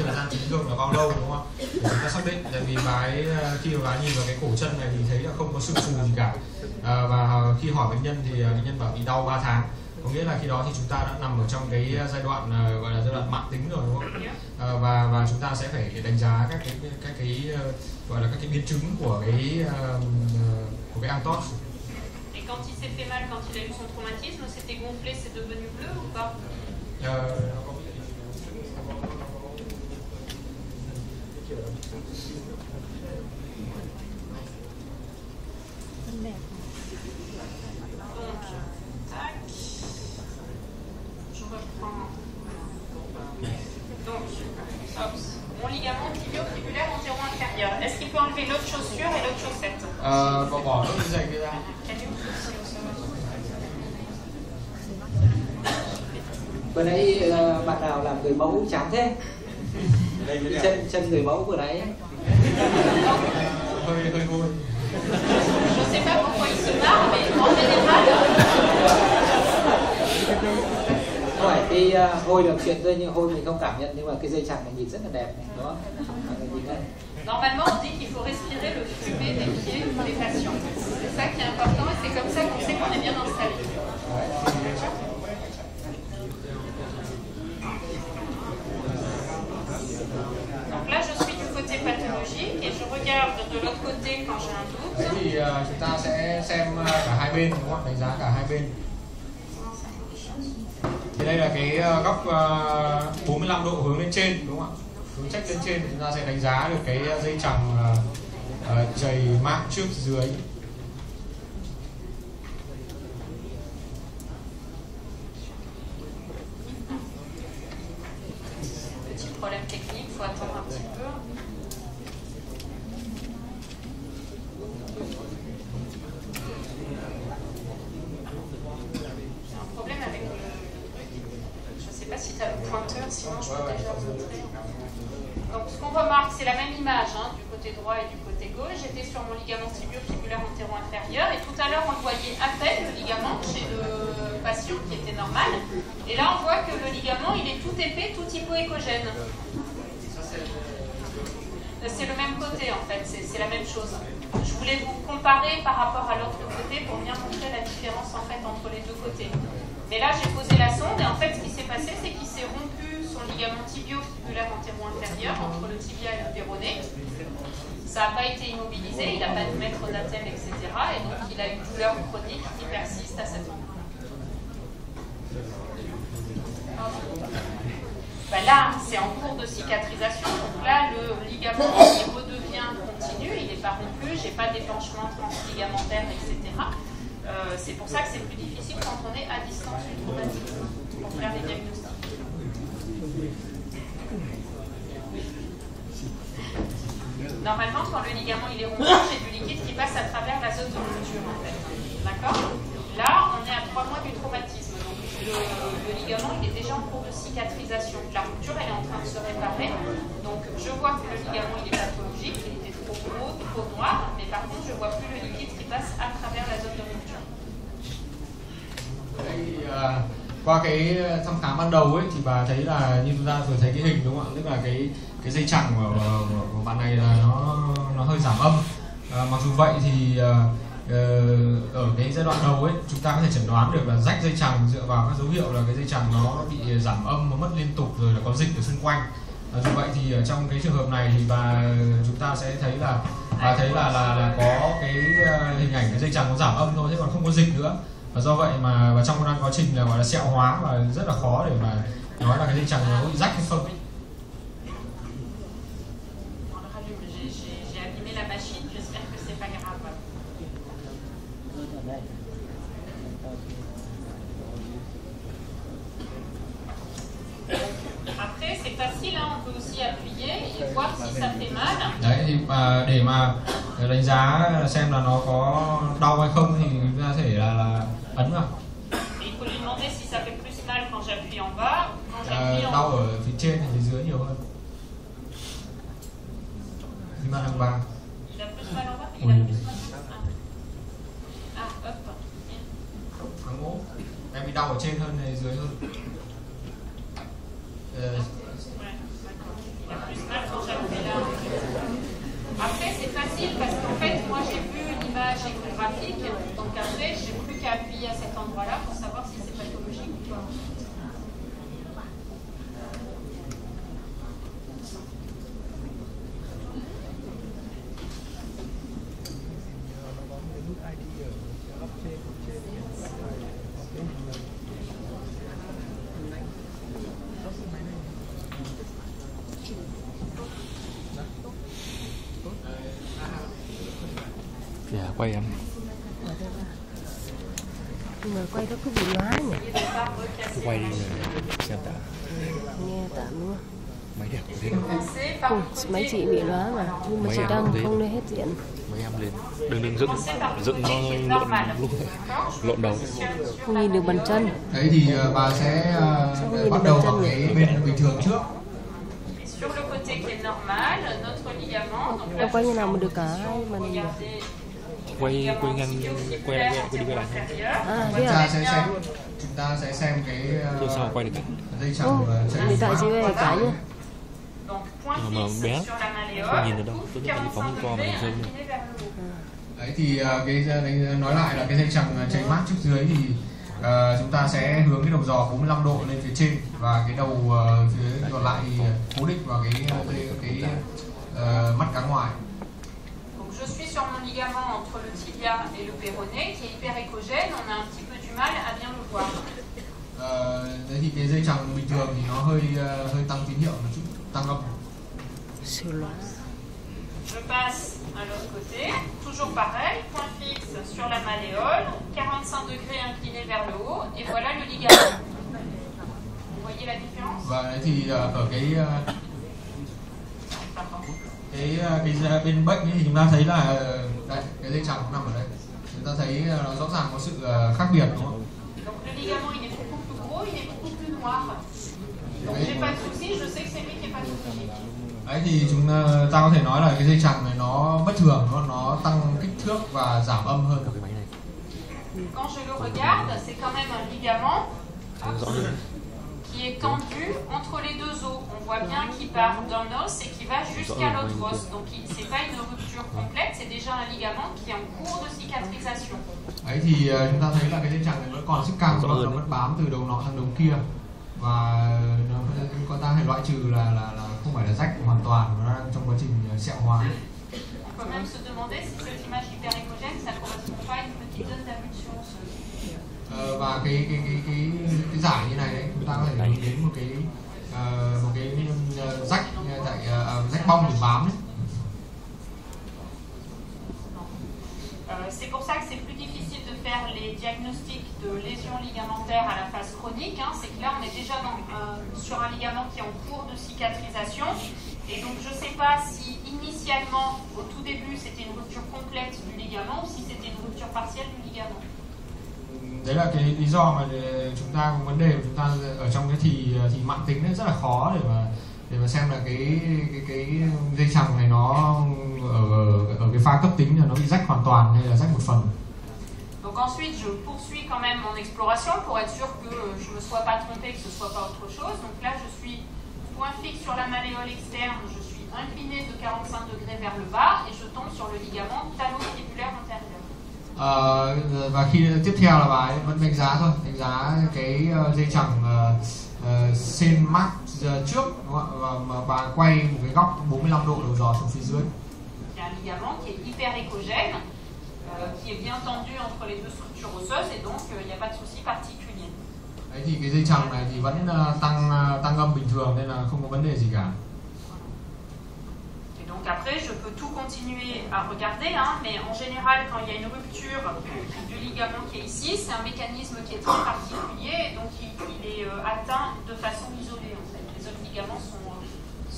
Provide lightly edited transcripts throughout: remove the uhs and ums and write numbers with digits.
thời gian chấn thương là bao lâu đúng không? Để chúng ta xác định, tại vì khi mà bà nhìn vào cái cổ chân này thì thấy là không có sưng phù gì cả. Và khi hỏi bệnh nhân thì bệnh nhân bảo bị đau 3 tháng. Có nghĩa là khi đó thì chúng ta đã nằm ở trong cái giai đoạn gọi là giai đoạn mãn tính rồi đúng không? Và chúng ta sẽ phải đánh giá các cái gọi là các cái biến chứng của cái entorse. Et quand il s'est fait mal, quand il a eu son traumatisme, c'était gonflé, c'est devenu bleu ou pas? Donc, mon ligament tibio-fibulaire antéro-inférieur. Est-ce qu'il peut enlever l'autre chaussure et l'autre chaussette? Bỏ cái giày kia ra. Vừa nãy bạn nào làm người mẫu chán thế? Chân người mẫu vừa nãy hơi hôi. Je sais pas pourquoi il se marre, mais en général. Không phải cái hôi là chuyện thôi, nhưng hôi mình không cảm nhận, nhưng mà cái dây chằng này nhìn rất là đẹp này, đúng không? Nhìn đây. Normalement, on dit qu'il faut respirer le fumée des pieds des patients. C'est ça qui est important et c'est comme ça qu'on sait qu'on est bien installé. Donc là, je suis du côté pathologique et je regarde de l'autre côté quand j'ai un doute. Thế thì chúng ta sẽ xem cả hai bên đúng không? Đánh giá cả hai bên. Thì đây là cái góc 45 độ hướng lên trên đúng không ạ? Hướng trách lên trên thì chúng ta sẽ đánh giá được cái dây chằng chày mạn trước dưới. Petit problème technique, il faut attendre un petit peu. J'ai un problème avec le... Je ne sais pas si tu as le pointeur, sinon je peux déjà montrer. Donc ce qu'on remarque, c'est la même image hein, du côté droit et du côté gauche. J'étais sur mon ligament tibio-fibulaire antéro-inférieur et tout à l'heure on le voyait à peine le ligament chez le patient qui était normal. Et là on voit que le ligament il est tout épais, tout hypoécogène. C'est le même côté en fait, c'est la même chose. Je voulais vous comparer par rapport à l'autre côté pour bien montrer la différence en fait entre les deux côtés. Mais là j'ai posé la sonde et en fait ce qui s'est passé c'est qu'il s'est rompu son ligament tibio-fibulaire antéro-inférieur entre le tibia et le péroné. Ça n'a pas été immobilisé, il n'a pas de mètre d'athème, etc. Et donc il a une douleur chronique qui persiste à cet endroit. Ben là, c'est en cours de cicatrisation. Donc là, le ligament il redevient continu, il n'est pas rompu, j'ai pas d'épanchement transligamentaire, etc. C'est pour ça que c'est plus difficile quand on est à distance du traumatisme pour faire les diagnostics. Normalement, quand le ligament il est rompu, j'ai du liquide qui passe à travers la zone de rupture en fait. D'accord? Là, on est à 3 mois du traumatisme. Donc le ligament il est déjà en cours de cicatrisation. La rupture elle est en train de se réparer. Donc je vois que le ligament il est pathologique, il était trop gros, trop noir, mais par contre je vois plus le liquide qui passe à travers la zone de rupture. Qua cái thăm khám ban đầu ấy thì bà thấy là như chúng ta vừa thấy cái hình đúng không ạ? Tức là cái dây chằng của bạn này là nó hơi giảm âm. Mặc dù vậy thì ở cái giai đoạn đầu ấy chúng ta có thể chẩn đoán được là rách dây chằng dựa vào các dấu hiệu là cái dây chằng nó bị giảm âm, nó mất liên tục rồi là có dịch ở xung quanh. Dù vậy thì trong cái trường hợp này thì chúng ta sẽ thấy là bà thấy là có cái hình ảnh cái dây chằng nó giảm âm thôi, chứ còn không có dịch nữa. Và do vậy mà trong quá trình là gọi là sẹo hóa và rất là khó để mà nói là cái dây chằng nó bị rách hay không. Après, c'est facile, hein, on peut aussi appuyer et voir si ça fait mal. Đấy thì để mà đánh giá xem là nó có đau hay không thì chúng ta có thể là ấn vào. Il faut lui demander si ça fait plus mal quand j'appuie en bas, quand j'appuie en đau haut. ở phía trên hay phía dưới nhiều hơn. Thì mà thằng bà. Il a plus mal en bas, il a plus mal en bas. Ah, hop. Thằng ngố. Em bị đau ở trên hơn hay dưới hơn? Ouais, d'accord. Il a quay em. Nhưng mà quay nó cứ bị lóa nhỉ? Quay đi rồi xem đã. Nghe tạm đúng không? Máy đẹp thế. Máy chị bị lóa mà, nhưng mà chị đang không lên hết diện. Mấy em lên, đừng dựng nó lộn đầu. Không nhìn được bàn chân. Đấy thì bà sẽ bắt đầu bằng cái bên bình thường trước. Sur le côté qui est normal, notre ligament. Donc Em quay như nào mà được cả hai mà mình được. Quay ngang, quay lại. À, thế à? Chúng ta sẽ xem cái sao quay được cả. dây chằng chạy điện thoại chị về cả nhá. Mà bé không nhìn được đâu, tôi nhất là phóng qua mà rơi luôn. Đấy thì cái nói lại là cái dây chằng chạy mát trước dưới thì chúng ta sẽ hướng cái đầu giò 45 độ lên phía trên và cái đầu phía còn lại thì cố định vào cái mắt cá ngoài. Donc je suis sur mon ligament entre le tibia et le péroné qui est hyper écogène, on a un petit peu du mal à bien le voir. Đấy thì cái dây chằng bình thường thì nó hơi tăng tín hiệu một chút, tăng âm. Je passe à l'autre côté, toujours pareil, point fixe sur la malléole, 45 degrés incliné vers le haut, et voilà le ligament. Vous voyez la différence? Và đấy thì ở cái bên bệnh thì chúng ta thấy là đấy, cái dây chằng nằm ở đây, chúng ta thấy nó rõ ràng có sự khác biệt đúng không? Donc le ligament il est beaucoup plus gros, il est beaucoup plus noir. Donc j'ai pas de souci, je sais que c'est lui qui est pathologique. Đấy thì chúng ta có thể nói là cái dây chằng này nó bất thường, nó tăng kích thước và giảm âm hơn. Quand je le regarde, c'est quand même un ligament qui est tendu entre les deux os. On voit bien qu'il part d'un os et qui va jusqu'à l'autre os. Donc c'est pas une rupture complète, c'est déjà un ligament qui est en cours de cicatrisation. Đấy thì chúng ta thấy là cái dây chằng này vẫn còn sức căng, nó vẫn bám từ đầu nọ sang đầu kia và nó ta phải loại trừ là không phải là rách hoàn toàn, nó đang trong quá trình sẹo hóa. On peut même se demander si cette image hyper-écogène, ça correspond pas à une petite zone d'avulsion osseuse. Và cái giải như này đấy, chúng ta có thể nhìn đến một cái rách tại rách bong để bám đấy. C'est pour ça que c'est plus difficile de faire les diagnostics de lésions ligamentaires à la phase chronique. C'est que là, on est déjà sur un ligament qui est en cours de cicatrisation. Et donc, je ne sais pas si initialement, au tout début, c'était une rupture complète du ligament ou si c'était une rupture partielle du ligament. Đấy là cái lý do mà chúng ta có vấn đề của chúng ta ở trong cái thì mãn tính rất là khó để mà xem là cái dây chằng này nó ở cái pha cấp tính là nó bị rách hoàn toàn hay là rách một phần. Donc ensuite, je poursuis quand même mon exploration pour être sûr que je ne me sois pas trompé, que ce ne soit pas autre chose. Donc là, je suis point fixe sur la malléole externe, je suis incliné de 45 degrés vers le bas et je tombe sur le ligament talocépulaire antérieur. Và khi tiếp theo là bà ấy vẫn đánh giá thôi, đánh giá cái dây chằng sen mát trước đúng không? Và bà quay một cái góc 45 độ đầu giò xuống phía dưới. C'est un ligament qui est hyper-écogène, qui est bien tendu entre les deux structures osseuses et donc il n'y a pas de souci particulier. Đấy thì cái dây chằng này thì vẫn tăng âm bình thường nên là không có vấn đề gì cả. Et donc après, je peux tout continuer à regarder, mais en général, quand il y a une rupture du ligament qui est ici, c'est un mécanisme qui est très particulier, et donc il est atteint de façon isolée. En fait. Les autres ligaments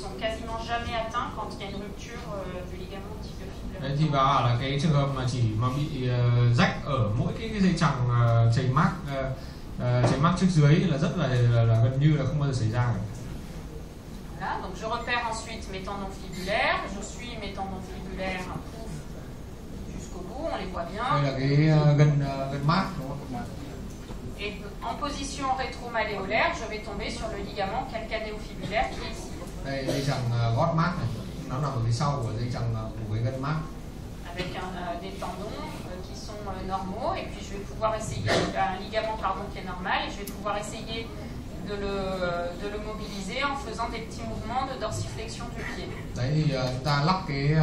sont quasiment jamais atteints quand il y a une rupture du ligament tibiofibulaire. Đấy thì bà bảo là cái trường hợp mà chỉ mà bị rách ở mỗi cái dây chằng chảy mác trước dưới là rất là gần như là không bao giờ xảy ra cả. Voilà, donc je repère ensuite mes tendons fibulaires, je suis mes tendons fibulaires jusqu'au bout, on les voit bien. Đây là cái gân mác đúng không? Et en position rétro-malléolaire, je vais tomber sur le ligament calcanéofibulaire qui est ici. Đây dây chằng gót mác này, nó nằm ở phía sau của dây chằng của cái gân mác. Avec des tendons qui sont normaux, et puis je vais pouvoir essayer, un ligament pardon qui est normal, et je vais pouvoir essayer de le mobiliser en faisant des petits mouvements de dorsiflexion du pied. Đấy thì chúng ta lắp cái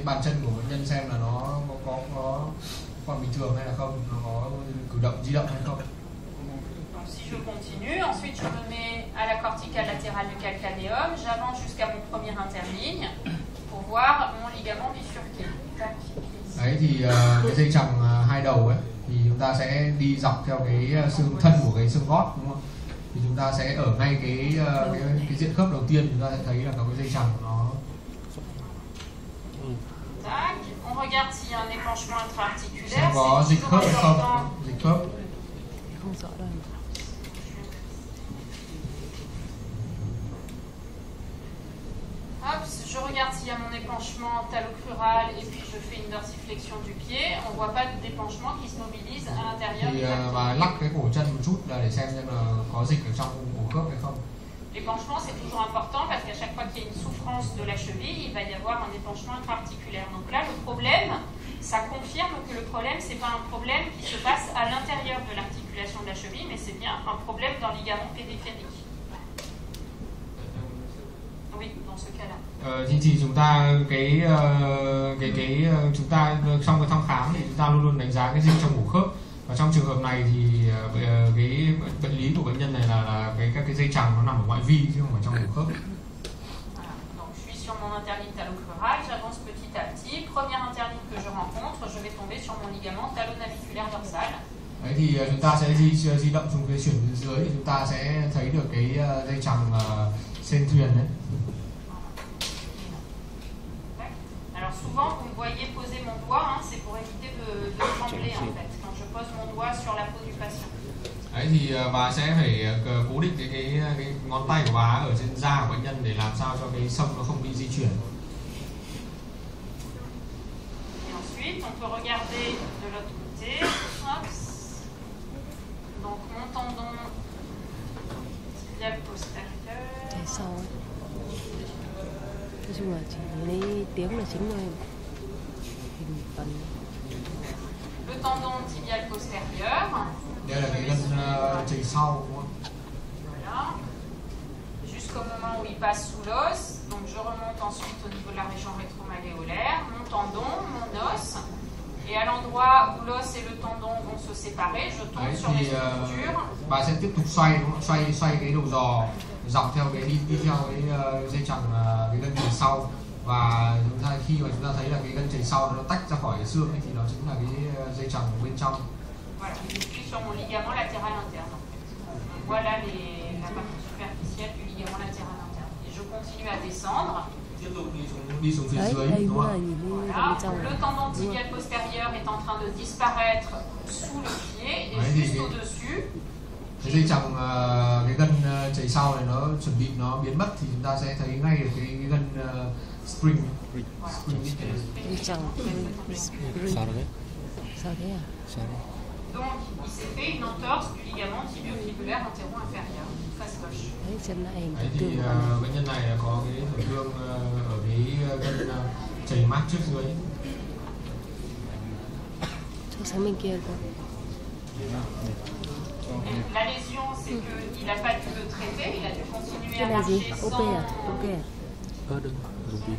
bàn chân của bệnh nhân xem là nó có còn bình thường hay là không, nó có cử động di động hay không. Donc si je continue, ensuite je me mets à la corticale latérale du calcanéum, j'avance jusqu'à mon premier interligne pour voir mon ligament bifurqué. Đấy Đấy thì cái dây chằng hai đầu ấy thì chúng ta sẽ đi dọc theo cái xương thân của cái xương gót, đúng không? Thì chúng ta sẽ ở ngay cái diện khớp đầu tiên chúng ta sẽ thấy là có cái dây chằng nó. On regarde s'il y a un épanchement intra-articulaire. Xem có dịch khớp hay không? Dịch khớp. Không rõ đâu. Hop, je regarde s'il y a mon épanchement talocrural et puis je fais une dorsiflexion du pied. On voit pas d'épanchement qui se mobilise à l'intérieur du pied. Và lắc cái cổ chân một chút là để xem là có dịch ở trong cổ khớp hay không. L'épanchement, c'est toujours important parce qu'à chaque fois qu'il y a une souffrance de la cheville, il va y avoir un épanchement intra-articulaire. Donc là, le problème, ça confirme que le problème, c'est pas un problème qui se passe à l'intérieur de l'articulation de la cheville, mais c'est bien un problème dans le ligament périphérique. Oui, dans ce cas-là. Thì chúng ta chúng ta trong cái thăm khám thì chúng ta luôn luôn đánh giá cái dịch trong cổ khớp. Và trong trường hợp này thì cái bệnh lý của bệnh nhân này là các cái dây chằng nó nằm ở ngoại vi chứ không phải trong cổ khớp. Donc je suis sur mon interligne talocrural, j'avance petit à petit. Première interligne que je rencontre, je vais tomber sur mon ligament talonaviculaire dorsal. Đấy thì chúng ta sẽ di động xuống phía chuyển bên dưới thì chúng ta sẽ thấy được cái dây chằng sên thuyền đấy. Alors souvent, vous me voyez poser mon doigt, hein, c'est pour éviter de trembler en fait, quand je pose mon doigt sur la peau du patient. Đấy thì bà sẽ phải cố định cái ngón tay của bà ở trên da của bệnh nhân để làm sao cho cái xông nó không bị di chuyển. Et ensuite, on peut regarder de l'autre côté. Hop. Donc mon tendon tibial postérieur. Tay sau ấy. Nói chung là chỉ lấy tiếng là chính thôi. Hình phần. Le tendon tibial postérieur. Đây là cái gân chày sau, đúng không? Voilà. Jusqu'au moment où il passe sous l'os. Donc je remonte ensuite au niveau de la région rétromalléolaire. Mon tendon, mon os. Et à l'endroit où l'os et le tendon vont se séparer, je tombe sur les structures. Bà sẽ tiếp tục xoay, đúng không? Xoay cái đầu giò dọc theo cái đi theo cái dây chằng cái gân chày sau. Và chúng ta khi mà chúng ta thấy là cái gân chày sau nó tách ra khỏi cái xương ấy, thì nó chính là cái dây chằng bên trong. Voilà, je suis sur mon ligament latéral interne. Voilà la partie superficielle du ligament latéral interne. Et je continue à descendre. Tiếp tục đi xuống phía dưới, đúng không? Voilà. Le tendon tibial postérieur est en train de disparaître sous le pied et juste au-dessus. Cái dây chằng cái gân chày sau này nó chuẩn bị nó biến mất thì chúng ta sẽ thấy ngay được cái gân spring. Dây chằng Sao đấy? sao thế à? Sao đấy? Donc, il s'est fait une entorse du ligament tibio-fibulaire antéro-inférieur, face gauche. Đấy, chân lại hình Đấy thì tương bệnh nhân này có cái tổn thương ở cái gân chày mát trước dưới. Cho sang bên kia cơ. La lésion, c'est qu'il n'a pas dû le traiter, il a dû continuer Cái à là gì? marcher Ok sans... à? Ok à? Đừng dùng pin.